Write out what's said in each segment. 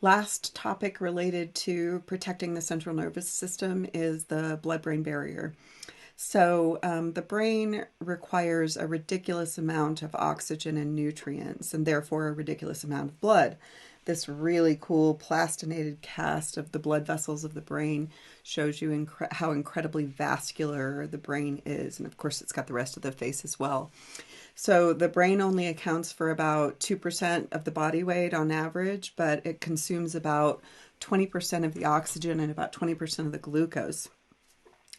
Last topic related to protecting the central nervous system is the blood-brain barrier. So the brain requires a ridiculous amount of oxygen and nutrients, and therefore a ridiculous amount of blood. This really cool plastinated cast of the blood vessels of the brain shows you how incredibly vascular the brain is. And of course, it's got the rest of the face as well. So the brain only accounts for about 2% of the body weight on average, but it consumes about 20% of the oxygen and about 20% of the glucose.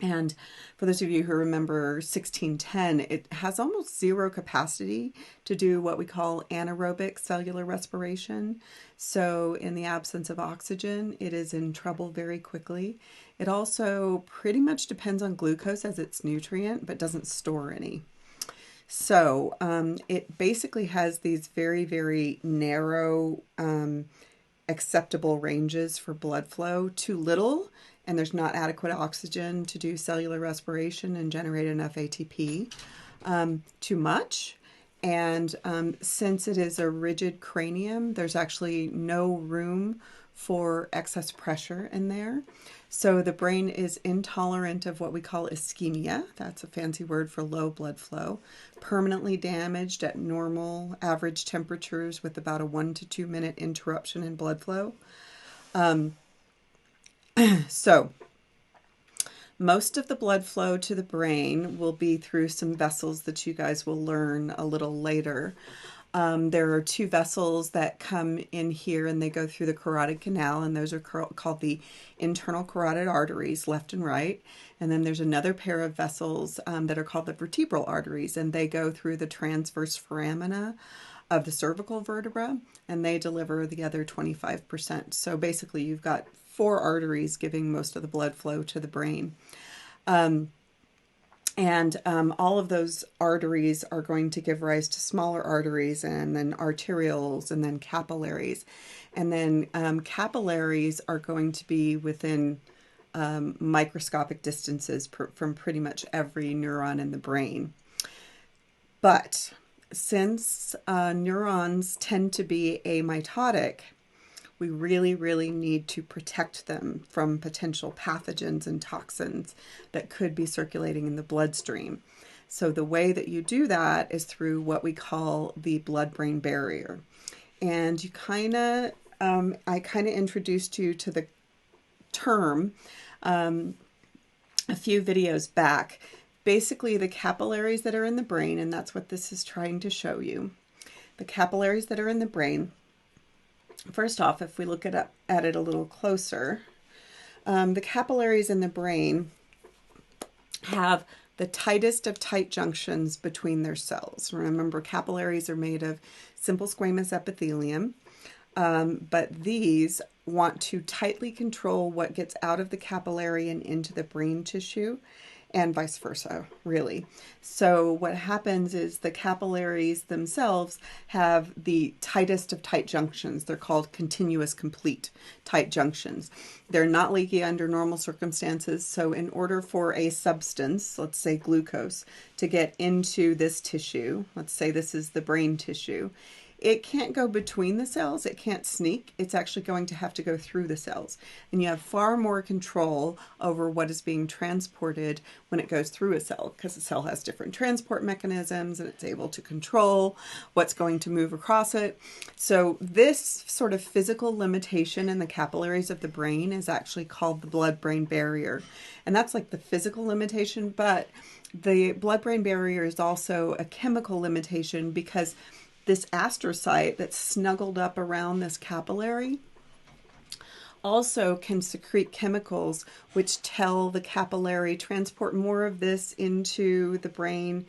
And for those of you who remember 1610, it has almost zero capacity to do what we call anaerobic cellular respiration. So in the absence of oxygen, it is in trouble very quickly. It also pretty much depends on glucose as its nutrient, but doesn't store any. So it basically has these very, very narrow acceptable ranges for blood flow. Too little, and there's not adequate oxygen to do cellular respiration and generate enough ATP. Too much, and since it is a rigid cranium, there's actually no room for excess pressure in there. So the brain is intolerant of what we call ischemia. That's a fancy word for low blood flow. Permanently damaged at normal average temperatures with about a 1 to 2 minute interruption in blood flow. So most of the blood flow to the brain will be through some vessels that you guys will learn a little later. There are two vessels that come in here and they go through the carotid canal, and those are called the internal carotid arteries, left and right. And then there's another pair of vessels that are called the vertebral arteries, and they go through the transverse foramina of the cervical vertebra, and they deliver the other 25%. So basically you've got 4 arteries giving most of the blood flow to the brain. All of those arteries are going to give rise to smaller arteries, and then arterioles, and then capillaries. And then capillaries are going to be within microscopic distances from pretty much every neuron in the brain. But since neurons tend to be amitotic, we really, really need to protect them from potential pathogens and toxins that could be circulating in the bloodstream. So the way that you do that is through what we call the blood-brain barrier. And you I kind of introduced you to the term a few videos back. Basically, the capillaries that are in the brain, and that's what this is trying to show you. The capillaries that are in the brain. First off, if we look at it a little closer, the capillaries in the brain have the tightest of tight junctions between their cells. Remember, capillaries are made of simple squamous epithelium, but these want to tightly control what gets out of the capillary and into the brain tissue, and vice versa, really. So what happens is the capillaries themselves have the tightest of tight junctions. They're called continuous complete tight junctions. They're not leaky under normal circumstances. So in order for a substance, let's say glucose, to get into this tissue, let's say this is the brain tissue, it can't go between the cells. It can't sneak. It's actually going to have to go through the cells. And you have far more control over what is being transported when it goes through a cell, because the cell has different transport mechanisms and it's able to control what's going to move across it. So this sort of physical limitation in the capillaries of the brain is actually called the blood-brain barrier. And that's like the physical limitation, but the blood-brain barrier is also a chemical limitation, because this astrocyte that's snuggled up around this capillary also can secrete chemicals which tell the capillary, transport more of this into the brain.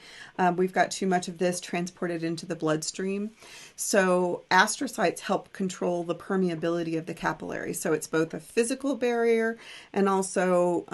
We've got too much of this transported into the bloodstream. So astrocytes help control the permeability of the capillary. So it's both a physical barrier and also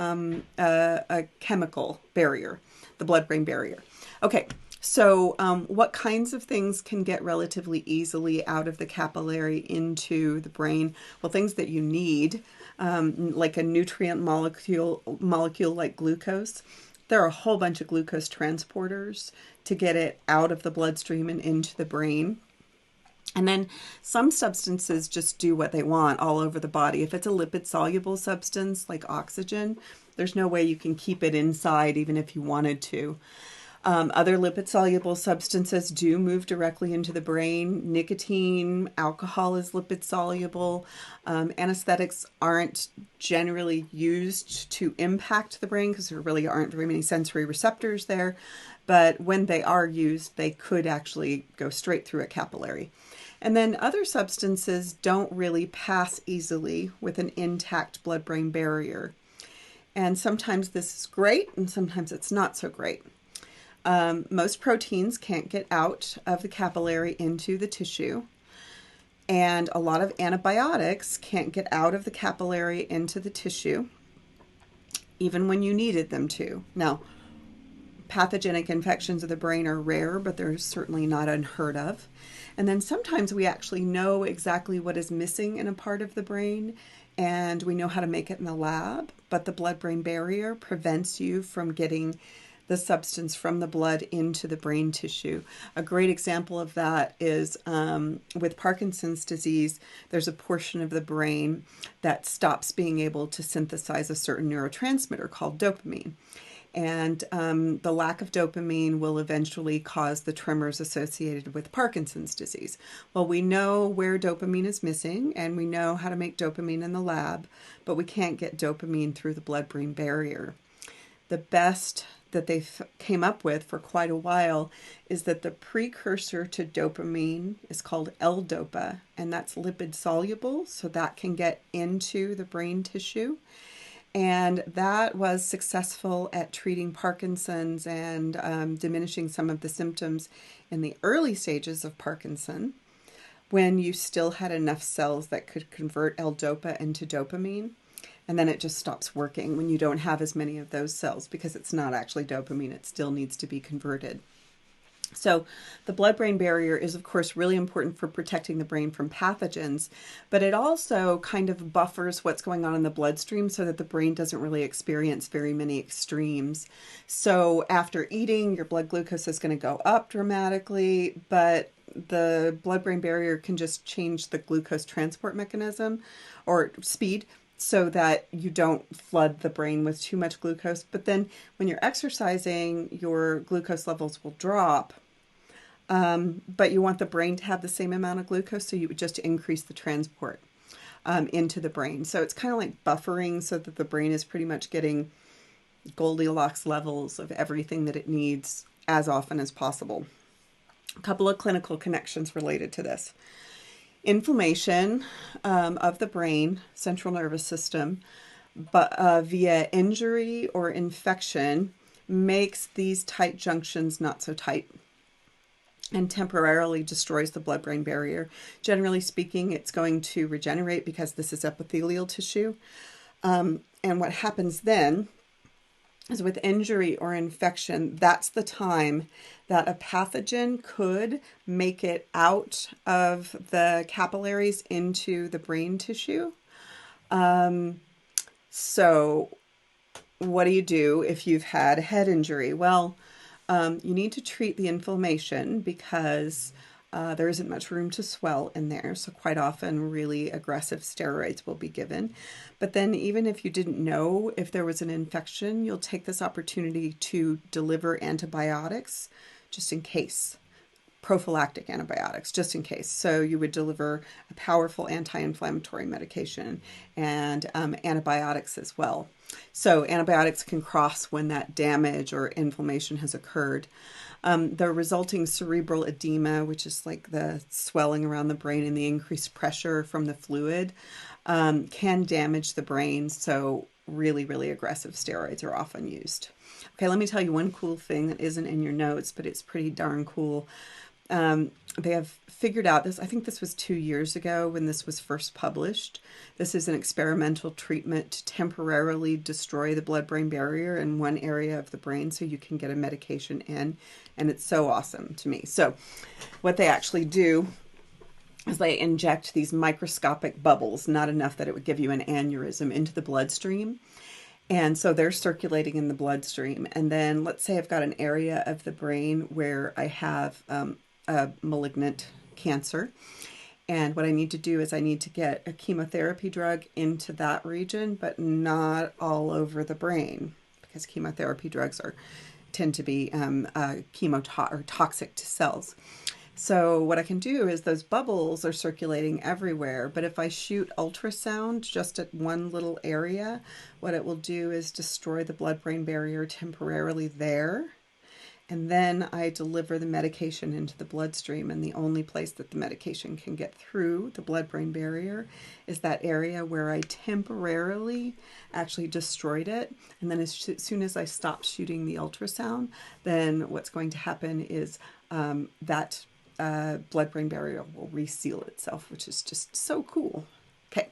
a chemical barrier, the blood-brain barrier. Okay. So what kinds of things can get relatively easily out of the capillary into the brain? Well, things that you need, like a nutrient molecule like glucose. There are a whole bunch of glucose transporters to get it out of the bloodstream and into the brain. And then some substances just do what they want all over the body. If it's a lipid-soluble substance like oxygen, there's no way you can keep it inside even if you wanted to. Other lipid-soluble substances do move directly into the brain. Nicotine, alcohol is lipid-soluble. Anesthetics aren't generally used to impact the brain because there really aren't very many sensory receptors there. But when they are used, they could actually go straight through a capillary. And then other substances don't really pass easily with an intact blood-brain barrier. And sometimes this is great and sometimes it's not so great. Most proteins can't get out of the capillary into the tissue. And a lot of antibiotics can't get out of the capillary into the tissue, even when you needed them to. Now, pathogenic infections of the brain are rare, but they're certainly not unheard of. And then sometimes we actually know exactly what is missing in a part of the brain, and we know how to make it in the lab, but the blood-brain barrier prevents you from getting the substance from the blood into the brain tissue. A great example of that is with Parkinson's disease, there's a portion of the brain that stops being able to synthesize a certain neurotransmitter called dopamine. And the lack of dopamine will eventually cause the tremors associated with Parkinson's disease. Well, we know where dopamine is missing, and we know how to make dopamine in the lab, but we can't get dopamine through the blood-brain barrier. The best that they came up with for quite a while is that the precursor to dopamine is called L-DOPA, and that's lipid soluble, so that can get into the brain tissue. And that was successful at treating Parkinson's and diminishing some of the symptoms in the early stages of Parkinson, when you still had enough cells that could convert L-DOPA into dopamine. And then it just stops working when you don't have as many of those cells because it's not actually dopamine. It still needs to be converted. So the blood-brain barrier is, of course, really important for protecting the brain from pathogens, but it also kind of buffers what's going on in the bloodstream so that the brain doesn't really experience very many extremes. So after eating, your blood glucose is going to go up dramatically, but the blood-brain barrier can just change the glucose transport mechanism or speed so that you don't flood the brain with too much glucose. But then when you're exercising, your glucose levels will drop. But you want the brain to have the same amount of glucose, so you would just increase the transport into the brain. So it's kind of like buffering so that the brain is pretty much getting Goldilocks levels of everything that it needs as often as possible. A couple of clinical connections related to this. Inflammation of the brain, central nervous system, but via injury or infection makes these tight junctions not so tight and temporarily destroys the blood-brain barrier. Generally speaking, it's going to regenerate because this is epithelial tissue. And what happens then is with injury or infection, that's the time that a pathogen could make it out of the capillaries into the brain tissue. So what do you do if you've had a head injury? Well, you need to treat the inflammation because there isn't much room to swell in there. So quite often really aggressive steroids will be given. But then even if you didn't know if there was an infection, you'll take this opportunity to deliver antibiotics just in case. Prophylactic antibiotics, just in case. So you would deliver a powerful anti-inflammatory medication and antibiotics as well. So antibiotics can cross when that damage or inflammation has occurred. The resulting cerebral edema, which is like the swelling around the brain and the increased pressure from the fluid, can damage the brain. So really, really aggressive steroids are often used. Okay, let me tell you one cool thing that isn't in your notes, but it's pretty darn cool. They have figured out this, I think this was 2 years ago when this was first published. This is an experimental treatment to temporarily destroy the blood-brain barrier in one area of the brain so you can get a medication in, and it's so awesome to me. So what they actually do is they inject these microscopic bubbles, not enough that it would give you an aneurysm, into the bloodstream. And so they're circulating in the bloodstream. And then let's say I've got an area of the brain where I have a malignant cancer. And what I need to do is I need to get a chemotherapy drug into that region, but not all over the brain, because chemotherapy drugs tend to be or toxic to cells. So what I can do is those bubbles are circulating everywhere, but if I shoot ultrasound just at one little area, what it will do is destroy the blood-brain barrier temporarily there. And then I deliver the medication into the bloodstream, and the only place that the medication can get through the blood-brain barrier is that area where I temporarily actually destroyed it. And then as soon as I stop shooting the ultrasound, then what's going to happen is that blood-brain barrier will reseal itself, which is just so cool. Okay,